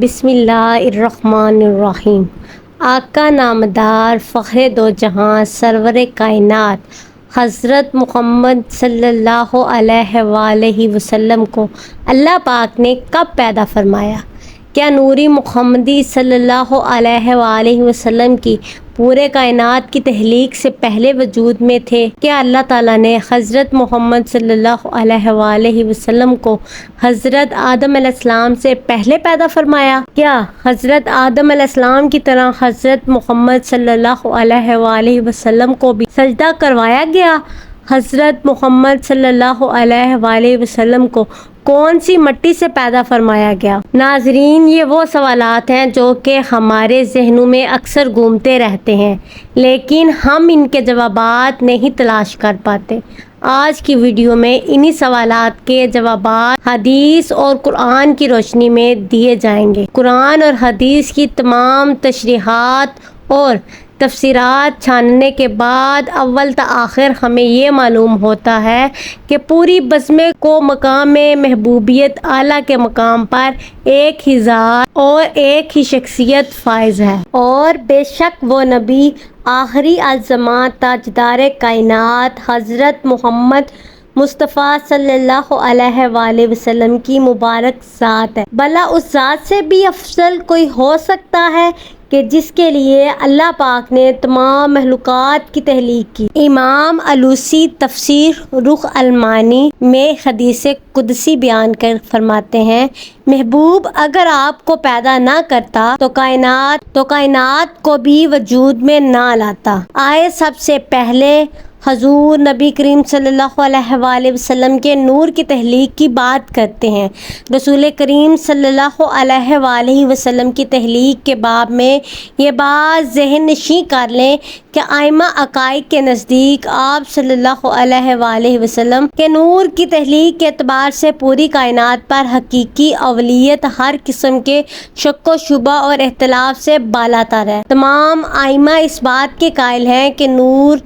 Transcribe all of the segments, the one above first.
بسم اللہ الرحمن الرحیم۔ آقا نامدار فخر دو جہاں سرور کائنات حضرت محمد صلی اللہ علیہ وآلہ وسلم کو اللہ پاک نے کب پیدا فرمایا؟ کیا نوری محمدی صلی اللہ علیہ وآلہ وسلم کی پورے کائنات کی تخلیق سے پہلے وجود میں تھے؟ کیا اللہ تعالیٰ نے حضرت محمد صلی اللہ علیہ وآلہ وسلم کو حضرت آدم علیہ السلام سے پہلے پیدا فرمایا؟ کیا حضرت آدم علیہ السلام کی طرح حضرت محمد صلی اللہ علیہ وآلہ وسلم کو بھی سجدہ کروایا گیا؟ حضرت محمد صلی اللہ علیہ وآلہ وسلم کو کون سی مٹی سے پیدا فرمایا گیا؟ ناظرین، یہ وہ سوالات ہیں جو کہ ہمارے ذہنوں میں اکثر گھومتے رہتے ہیں، لیکن ہم ان کے جوابات نہیں تلاش کر پاتے۔ آج کی ویڈیو میں انہی سوالات کے جوابات حدیث اور قرآن کی روشنی میں دیے جائیں گے۔ قرآن اور حدیث کی تمام تشریحات اور تفسیرات چھاننے کے بعد اول تا آخر ہمیں یہ معلوم ہوتا ہے کہ پوری بزم کو مقام محبوبیت اعلیٰ کے مقام پر ایک ہی ذات اور ایک ہی شخصیت فائز ہے، اور بے شک وہ نبی آخری الزمان تاجدار کائنات حضرت محمد مصطفیٰ صلی اللہ علیہ وآلہ وسلم کی مبارک ذات ہے۔ بھلا اس ذات سے بھی افضل کوئی ہو سکتا ہے کہ جس کے لیے اللہ پاک نے تمام مخلوقات کی تخلیق کی؟ امام علوسی تفسیر رخ المانی میں حدیث قدسی بیان کر فرماتے ہیں، محبوب اگر آپ کو پیدا نہ کرتا تو کائنات کو بھی وجود میں نہ لاتا۔ آئے سب سے پہلے حضور نبی کریم صلی اللہ علیہ وآلہ وسلم کے نور کی تخلیق کی بات کرتے ہیں۔ رسول کریم صلی اللہ علیہ وآلہ وسلم کی تخلیق کے باب میں یہ بات ذہن نشین کر لیں کہ ائمہ عقائد کے نزدیک آپ صلی اللہ علیہ وآلہ وسلم کے نور کی تخلیق کے اعتبار سے پوری کائنات پر حقیقی اولیت ہر قسم کے شک و شبہ اور اختلاف سے بالاتر ہے۔ تمام ائمہ اس بات کے قائل ہیں کہ نور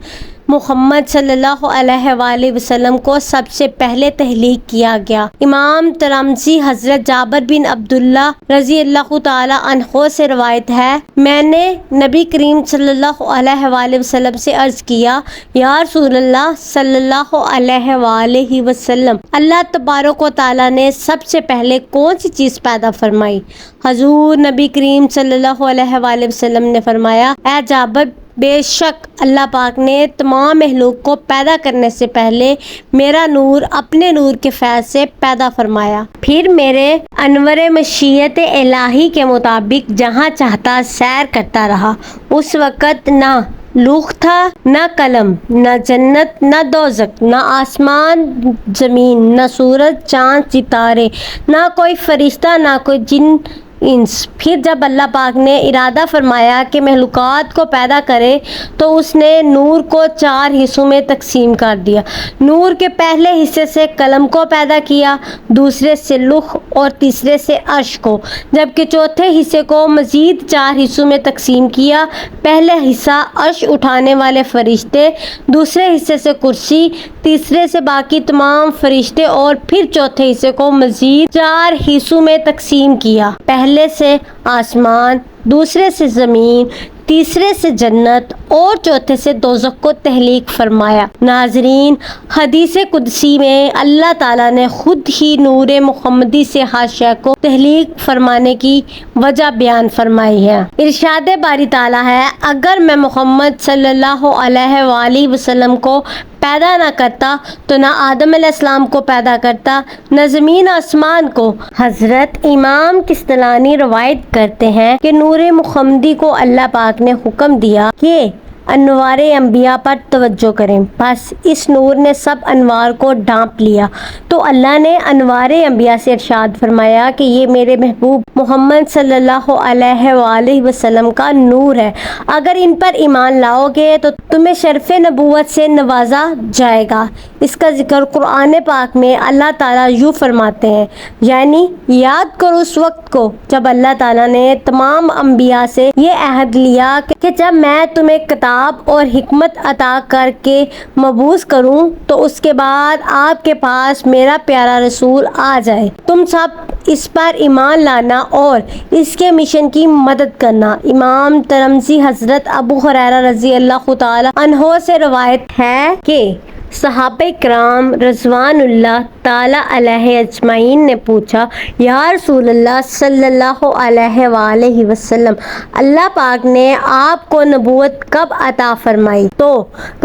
محمد صلی اللہ علیہ وآلہ وسلم کو سب سے پہلے تخلیق کیا گیا۔ امام ترمذی حضرت جابر بن عبداللہ رضی اللہ تعالی عنہ سے روایت ہے، میں نے نبی کریم صلی اللہ علیہ وآلہ وسلم سے عرض کیا، یا رسول اللہ صلی اللہ علیہ وآلہ وسلم، اللہ تبارک و تعالی نے سب سے پہلے کون سی چیز پیدا فرمائی؟ حضور نبی کریم صلی اللہ علیہ وآلہ وسلم نے فرمایا، اے جابر، بے شک اللہ پاک نے تمام مخلوق کو پیدا کرنے سے پہلے میرا نور اپنے نور کے فیض سے پیدا فرمایا، پھر میرے انور مشیت الہی کے مطابق جہاں چاہتا سیر کرتا رہا۔ اس وقت نہ لوح تھا، نہ قلم، نہ جنت، نہ دوزخ، نہ آسمان زمین، نہ سورج چاند ستارے، نہ کوئی فرشتہ، نہ کوئی جن انس۔ پھر جب اللہ پاک نے ارادہ فرمایا کہ مخلوقات کو پیدا کرے تو اس نے نور کو 4 حصوں میں تقسیم کر دیا۔ نور کے پہلے حصے سے قلم کو پیدا کیا، دوسرے سے لوح اور تیسرے سے عرش کو، جبکہ چوتھے حصے کو مزید 4 حصوں میں تقسیم کیا۔ پہلے حصہ عرش اٹھانے والے فرشتے، دوسرے حصے سے کرسی، تیسرے سے باقی تمام فرشتے، اور پھر چوتھے حصے کو مزید 4 حصوں میں تقسیم کیا۔ پہلے سے آسمان، دوسرے سے زمین، تیسرے سے جنت اور چوتھے سے دوزخ کو تخلیق فرمایا۔ ناظرین، حدیث قدسی میں اللہ تعالیٰ نے خود ہی نور محمدی سے ہر شے کو تخلیق فرمانے کی وجہ بیان فرمائی ہے۔ ارشاد باری تعالیٰ ہے، اگر میں محمد صلی اللہ علیہ وآلہ وسلم کو پیدا نہ کرتا تو نہ آدم علیہ السلام کو پیدا کرتا، نہ زمین آسمان کو۔ حضرت امام کستلانی روایت کرتے ہیں کہ نور محمدی کو اللہ پاک نے حکم دیا کہ انوار انبیاء پر توجہ کریں، بس اس نور نے سب انوار کو ڈھانپ لیا۔ تو اللہ نے انوار انبیاء سے ارشاد فرمایا کہ یہ میرے محبوب محمد صلی اللہ علیہ وآلہ وسلم کا نور ہے، اگر ان پر ایمان لاؤ گے تو تمہیں شرف نبوت سے نوازا جائے گا۔ اس کا ذکر قرآن پاک میں اللہ تعالیٰ یوں فرماتے ہیں، یعنی یاد کرو اس وقت کو جب اللہ تعالیٰ نے تمام انبیاء سے یہ عہد لیا کہ جب میں تمہیں کتاب کتاب اور حکمت عطا کر کے مبعوث کروں تو اس کے بعد آپ کے پاس میرا پیارا رسول آ جائے، تم سب اس پر ایمان لانا اور اس کے مشن کی مدد کرنا۔ امام ترمذی حضرت ابو ہریرہ رضی اللہ تعالی عنہ سے روایت ہے کہ صحابہ کرام رضوان اللہ تعالی علیہ اجمعین نے پوچھا، یا رسول اللہ صلی اللہ علیہ وآلہ وسلم، اللہ پاک نے آپ کو نبوت کب عطا فرمائی؟ تو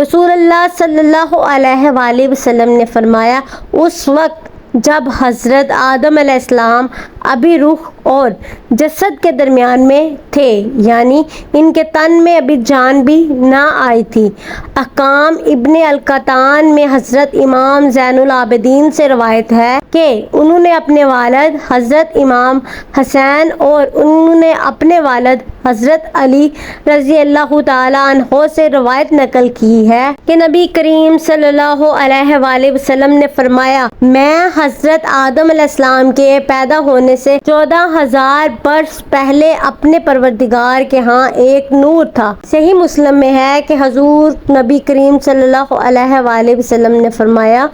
رسول اللہ صلی اللہ علیہ وآلہ وسلم نے فرمایا، اس وقت جب حضرت آدم علیہ السلام ابھی روح اور جسد کے درمیان میں تھے، یعنی ان کے تن میں ابھی جان بھی نہ آئی تھی۔ احکام ابن القطان میں حضرت امام زین العابدین سے روایت ہے کہ انہوں نے اپنے والد حضرت امام حسین اور انہوں نے اپنے والد حضرت علی رضی اللہ تعالیٰ عنہ سے روایت نقل کی ہے کہ نبی کریم صلی اللہ علیہ وآلہ وسلم نے فرمایا، میں حضرت آدم علیہ السلام کے پیدا ہونے سے 14,000 برس پہلے اپنے پروردگار کے ہاں ایک نور تھا۔ صحیح مسلم میں ہے کہ حضور نبی کریم صلی اللہ علیہ وآلہ وسلم نے فرمایا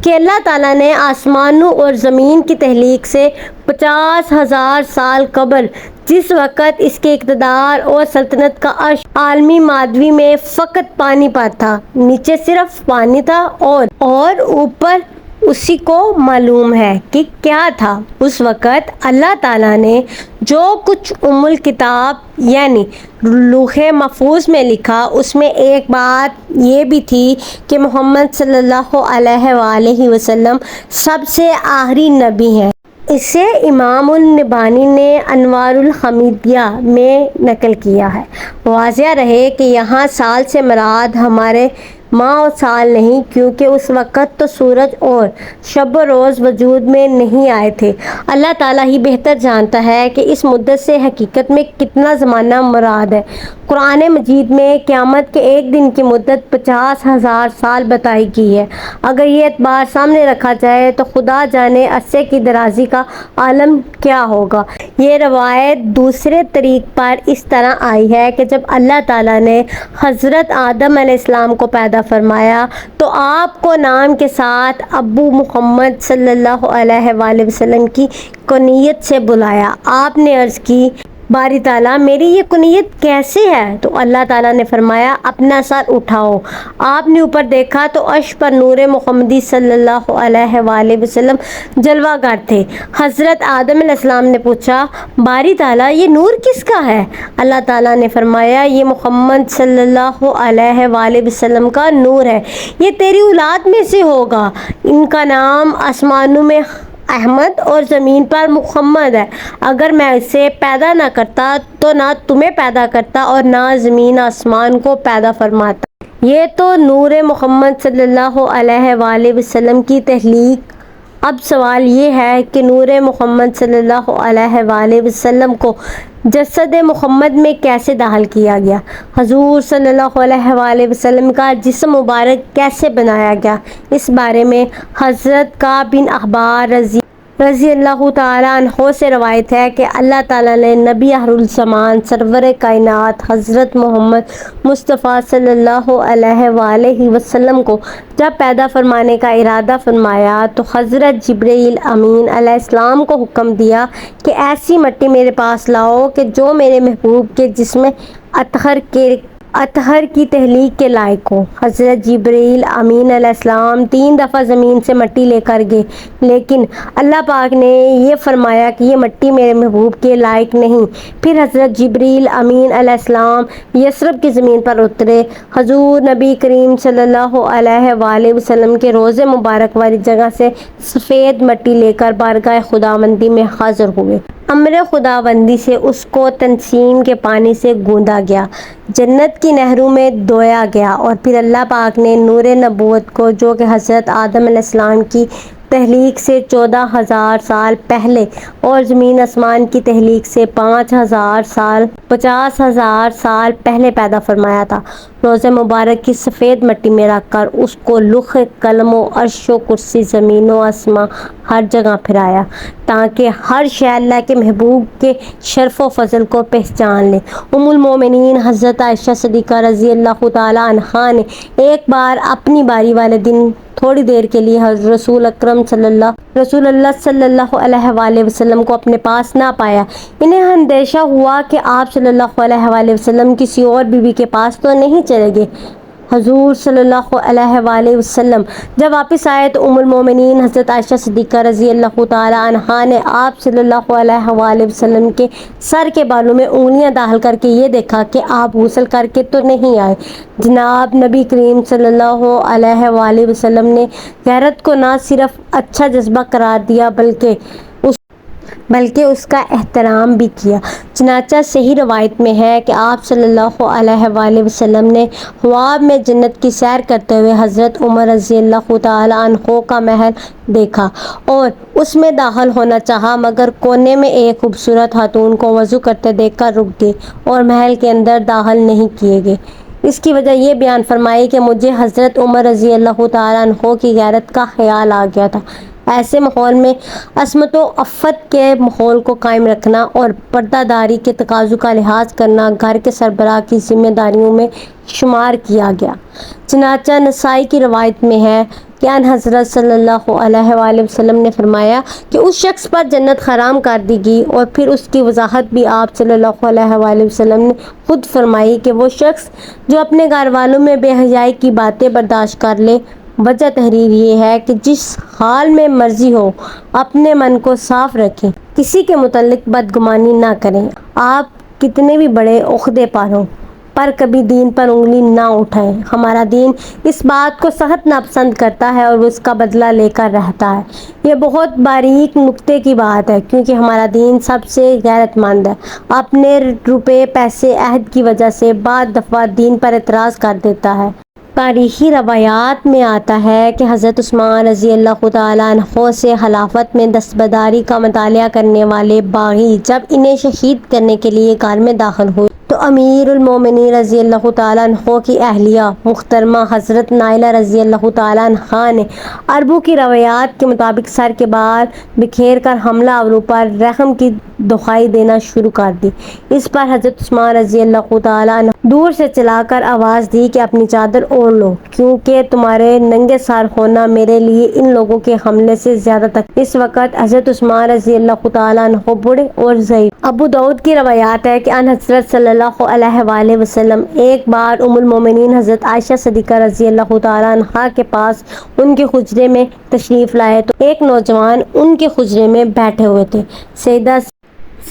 کہ اللہ تعالیٰ نے آسمانوں اور زمین کی تخلیق سے 50,000 سال قبل، جس وقت اس کے اقتدار اور سلطنت کا عرش عالمی مادوی میں فقط پانی پر تھا، نیچے صرف پانی تھا اور اوپر اسی کو معلوم ہے کہ کیا تھا، اس وقت اللہ تعالیٰ نے جو کچھ الکتاب یعنی لوح محفوظ میں لکھا، اس میں ایک بات یہ بھی تھی کہ محمد صلی اللہ علیہ وآلہ وسلم سب سے آخری نبی ہیں۔ اسے امام النبانی نے انوار الحمیدیہ میں نقل کیا ہے۔ واضح رہے کہ یہاں سال سے مراد ہمارے ماہ و سال نہیں، کیونکہ اس وقت تو سورج اور شب و روز وجود میں نہیں آئے تھے۔ اللہ تعالیٰ ہی بہتر جانتا ہے کہ اس مدت سے حقیقت میں کتنا زمانہ مراد ہے۔ قرآن مجید میں قیامت کے ایک دن کی مدت 50,000 سال بتائی گئی ہے۔ اگر یہ اعتبار سامنے رکھا جائے تو خدا جانے عرصے کی درازی کا عالم کیا ہوگا۔ یہ روایت دوسرے طریق پر اس طرح آئی ہے کہ جب اللہ تعالیٰ نے حضرت آدم علیہ السلام کو پیدا فرمایا تو آپ کو نام کے ساتھ ابو محمد صلی اللہ علیہ وآلہ وسلم کی کنیت سے بلایا۔ آپ نے عرض کی، باری تعالیٰ میری یہ کنیت کیسے ہے؟ تو اللہ تعالیٰ نے فرمایا، اپنا سر اٹھاؤ۔ آپ نے اوپر دیکھا تو عرش پر نور محمدی صلی اللہ علیہ وآلہ وسلم جلوہ گر تھے۔ حضرت آدم علیہ السلام نے پوچھا، باری تعالیٰ یہ نور کس کا ہے؟ اللہ تعالیٰ نے فرمایا، یہ محمد صلی اللہ علیہ وآلہ وسلم کا نور ہے، یہ تیری اولاد میں سے ہوگا، ان کا نام آسمانوں میں احمد اور زمین پر محمد ہے۔ اگر میں اسے پیدا نہ کرتا تو نہ تمہیں پیدا کرتا اور نہ زمین آسمان کو پیدا فرماتا۔ یہ تو نور محمد صلی اللہ علیہ وآلہ وسلم کی تخلیق۔ اب سوال یہ ہے کہ نور محمد صلی اللہ علیہ وآلہ وسلم کو جسد محمد میں کیسے داخل کیا گیا؟ حضور صلی اللہ علیہ وآلہ وسلم کا جسم مبارک کیسے بنایا گیا؟ اس بارے میں حضرت کعب بن احبار رضی اللہ تعالیٰ عنہ سے روایت ہے کہ اللہ تعالیٰ نے نبی آخر الزمان سرور کائنات حضرت محمد مصطفیٰ صلی اللہ علیہ وآلہ وسلم کو جب پیدا فرمانے کا ارادہ فرمایا تو حضرت جبرائیل امین علیہ السلام کو حکم دیا کہ ایسی مٹی میرے پاس لاؤ کہ جو میرے محبوب کے جسم اطہر کی تخلیق کے لائق ہو۔ حضرت جبرائیل امین علیہ السلام 3 دفعہ زمین سے مٹی لے کر گئے، لیکن اللہ پاک نے یہ فرمایا کہ یہ مٹی میرے محبوب کے لائق نہیں۔ پھر حضرت جبرائیل امین علیہ السلام یثرب کی زمین پر اترے، حضور نبی کریم صلی اللہ علیہ وآلہ وسلم کے روضے مبارک والی جگہ سے سفید مٹی لے کر بارگاہ خداوندی میں حاضر ہوئے۔ امر خداوندی سے اس کو تنسیم کے پانی سے گوندا گیا، جنت کی نہروں میں دھویا گیا، اور پھر اللہ پاک نے نور نبوت کو جو کہ حضرت آدم علیہ السلام کی تخلیق سے 14,000 سال پہلے اور زمین آسمان کی تخلیق سے 50,000 سال پہلے پیدا فرمایا تھا۔ روزہ مبارک کی سفید مٹی میں رکھ کر اس کو لوح قلم و عرش و کرسی زمین و آسمان ہر جگہ پھرایا تاکہ ہر شے اللہ کے محبوب کے شرف و فضل کو پہچان لے۔ ام المومنین حضرت عائشہ صدیقہ رضی اللہ تعالی عنہا نے ایک بار اپنی باری والے دن تھوڑی دیر کے لیے رسول اللہ صلی اللہ علیہ وآلہ وسلم کو اپنے پاس نہ پایا۔ انہیں اندیشہ ہوا کہ آپ صلی اللہ علیہ وآلہ وسلم کسی اور بیوی کے پاس تو نہیں چلے گئے۔ حضور صلی اللہ علیہ وآلہ وسلم جب واپس آئے تو ام المومنین حضرت عائشہ صدیقہ رضی اللہ تعالی عنہا نے آپ صلی اللہ علیہ وآلہ وسلم کے سر کے بالوں میں انگلیاں داخل کر کے یہ دیکھا کہ آپ غسل کر کے تو نہیں آئے۔ جناب نبی کریم صلی اللہ علیہ وآلہ وسلم نے غیرت کو نہ صرف اچھا جذبہ قرار دیا بلکہ اس کا احترام بھی کیا۔ چنانچہ صحیح روایت میں ہے کہ آپ صلی اللہ علیہ وآلہ وسلم نے خواب میں جنت کی سیر کرتے ہوئے حضرت عمر رضی اللہ تعالی عنہ کا محل دیکھا اور اس میں داخل ہونا چاہا، مگر کونے میں ایک خوبصورت خاتون کو وضو کرتے دیکھ کر رک گئے اور محل کے اندر داخل نہیں کیے گئے۔ اس کی وجہ یہ بیان فرمائی کہ مجھے حضرت عمر رضی اللہ تعالی عنہ کی غیرت کا خیال آ گیا تھا۔ ایسے ماحول میں عصمت و عفت کے ماحول کو قائم رکھنا اور پردہ داری کے تقاضوں کا لحاظ کرنا گھر کے سربراہ کی ذمہ داریوں میں شمار کیا گیا۔ چنانچہ نسائی کی روایت میں ہے کہ ان حضرت صلی اللہ علیہ وآلہ وسلم نے فرمایا کہ اس شخص پر جنت حرام کر دی گئی، اور پھر اس کی وضاحت بھی آپ صلی اللہ علیہ وآلہ وسلم نے خود فرمائی کہ وہ شخص جو اپنے گھر والوں میں بے حیائی کی باتیں برداشت کر لے۔ وجہ تحریر یہ ہے کہ جس حال میں مرضی ہو اپنے من کو صاف رکھیں، کسی کے متعلق بدگمانی نہ کریں، آپ کتنے بھی بڑے عہدے پر ہوں، پر کبھی دین پر انگلی نہ اٹھائیں۔ ہمارا دین اس بات کو سخت ناپسند کرتا ہے اور وہ اس کا بدلہ لے کر رہتا ہے۔ یہ بہت باریک نکتے کی بات ہے، کیونکہ ہمارا دین سب سے غیرت مند ہے۔ اپنے روپے پیسے عہد کی وجہ سے بعض دفعہ دین پر اعتراض کر دیتا ہے۔ تاریخی روایات میں آتا ہے کہ حضرت عثمان رضی اللہ تعالی عنہ سے خلافت میں دستبرداری کا مطالبہ کرنے والے باغی جب انہیں شہید کرنے کے لیے گھر میں داخل ہوئے تو امیر المومنین رضی اللہ تعالی عنہ کی اہلیہ محترمہ حضرت نائلہ رضی اللہ تعالی عنہا نے عربوں کی روایات کے مطابق سر کے بال بکھیر کر حملہ آوروں پر رحم کی دعائی دینا شروع کر دی۔ اس پر حضرت عثمان رضی اللہ تعالی عنہ دور سے چلا کر آواز دی کہ اپنی چادر اوڑھ لو، کیونکہ تمہارے ننگے سر ہونا میرے لیے ان لوگوں کے حملے سے زیادہ تک۔ اس وقت حضرت عثمان رضی اللہ تعالی عنہ بوڑھے اور ضعیف۔ ابو داؤد کی روایات ہے کہ ان حضرت صلی اللہ علیہ وآلہ وسلم ایک بار ام المومنین حضرت عائشہ صدیقہ رضی اللہ تعالی عنہا کے پاس ان کے حجرے میں تشریف لائے تو ایک نوجوان ان کے حجرے میں بیٹھے ہوئے تھے۔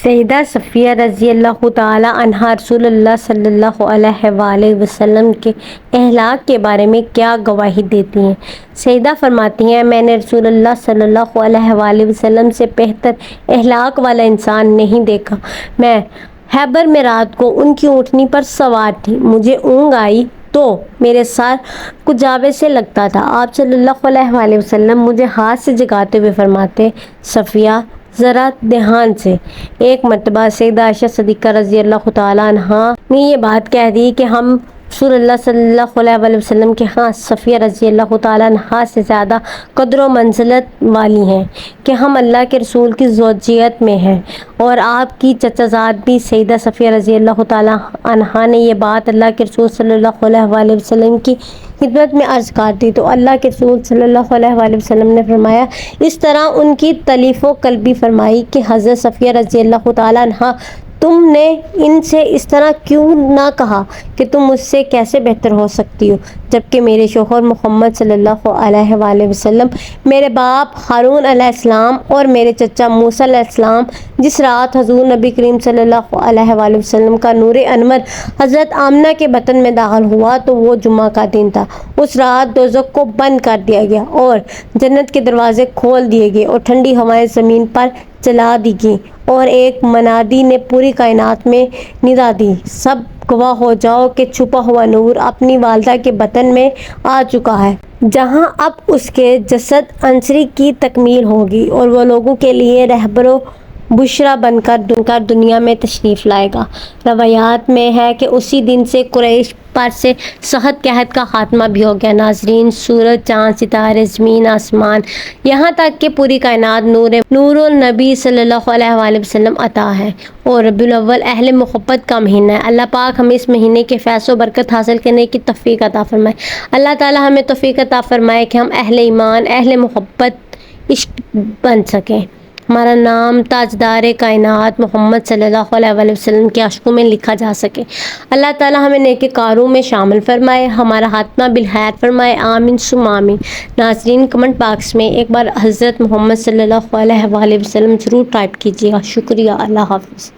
سیدہ صفیہ رضی اللہ تعالی عنہا رسول اللہ صلی اللہ علیہ وآلہ وسلم کے اخلاق کے بارے میں کیا گواہی دیتی ہیں؟ سیدہ فرماتی ہیں، میں نے رسول اللہ صلی اللہ علیہ وآلہ وسلم سے بہتر اخلاق والا انسان نہیں دیکھا۔ میں خیبر میں رات کو ان کی اونٹنی پر سوار تھی، مجھے اونگ آئی تو میرے سر کجاوے سے لگتا تھا۔ آپ صلی اللہ علیہ وآلہ وسلم مجھے ہاتھ سے جگاتے ہوئے فرماتے، صفیہ ذرا دھیان سے۔ ایک مرتبہ سیدہ عائشہ صدیقہ رضی اللہ تعالی عنہا نے یہ بات کہہ دی کہ ہم رسول اللہ صلی اللہ علیہ وآلہ وسلم کے ہاں صفیہ رضی اللہ تعالی عنہا سے زیادہ قدر و منزلت والی ہیں کہ ہم اللہ کے رسول کی زوجیت میں ہیں، اور آپ کی چچا زاد بھی سیدہ صفیہ رضی اللہ تعالی عنہا نے یہ بات اللہ کے رسول صلی اللہ علیہ وآلہ وسلم کی خدمت میں عرض کر دی تو اللہ کے رسول صلی اللہ علیہ وآلہ وسلم نے فرمایا، اس طرح ان کی تلیف و قلبی فرمائی کہ حضرت صفیہ رضی اللہ تعالی عنہا تم نے ان سے اس طرح کیوں نہ کہا کہ تم مجھ سے کیسے بہتر ہو سکتی ہو، جبکہ میرے شوہر محمد صلی اللہ علیہ وآلہ وسلم، میرے باپ ہارون علیہ السلام اور میرے چچا موسیٰ علیہ السلام جس رات حضور نبی کریم صلی اللہ علیہ وآلہ وسلم کا نور انور حضرت آمنہ کے بطن میں داخل ہوا تو وہ جمعہ کا دن تھا۔ اس رات دوزخ کو بند کر دیا گیا اور جنت کے دروازے کھول دیے گئے اور ٹھنڈی ہوائیں زمین پر چلا دی گئیں، اور ایک منادی نے پوری کائنات میں ندا دی، سب گواہ ہو جاؤ کہ چھپا ہوا نور اپنی والدہ کے بطن میں آ چکا ہے، جہاں اب اس کے جسد عنصری کی تکمیل ہوگی اور وہ لوگوں کے لیے رہبر و بشرا بن کر دنیا میں تشریف لائے گا۔ روایات میں ہے کہ اسی دن سے قریش پر سے سخت قحط کا خاتمہ بھی ہو گیا۔ ناظرین، سورج، چاند، ستارے، زمین، آسمان، یہاں تک کہ پوری کائنات نور النبی صلی اللہ علیہ وآلہ وسلم عطا ہے، اور ربیع الاول اہل محبت کا مہینہ ہے۔ اللہ پاک ہمیں اس مہینے کے فیض و برکت حاصل کرنے کی توفیق عطا فرمائے۔ اللہ تعالی ہمیں توفیق عطا فرمائے کہ ہم اہل ایمان، اہل محبت، عشق بن سکیں، ہمارا نام تاجدار کائنات محمد صلی اللہ علیہ وآلہ وسلم کے عشقوں میں لکھا جا سکے۔ اللہ تعالی ہمیں نیک کاروں میں شامل فرمائے، ہمارا خاتمہ بالخیر فرمائے، آمین ثم آمین۔ ناظرین، کمنٹ باکس میں ایک بار حضرت محمد صلی اللہ علیہ وآلہ وسلم ضرور ٹائپ کیجیے گا۔ شکریہ، اللہ حافظ۔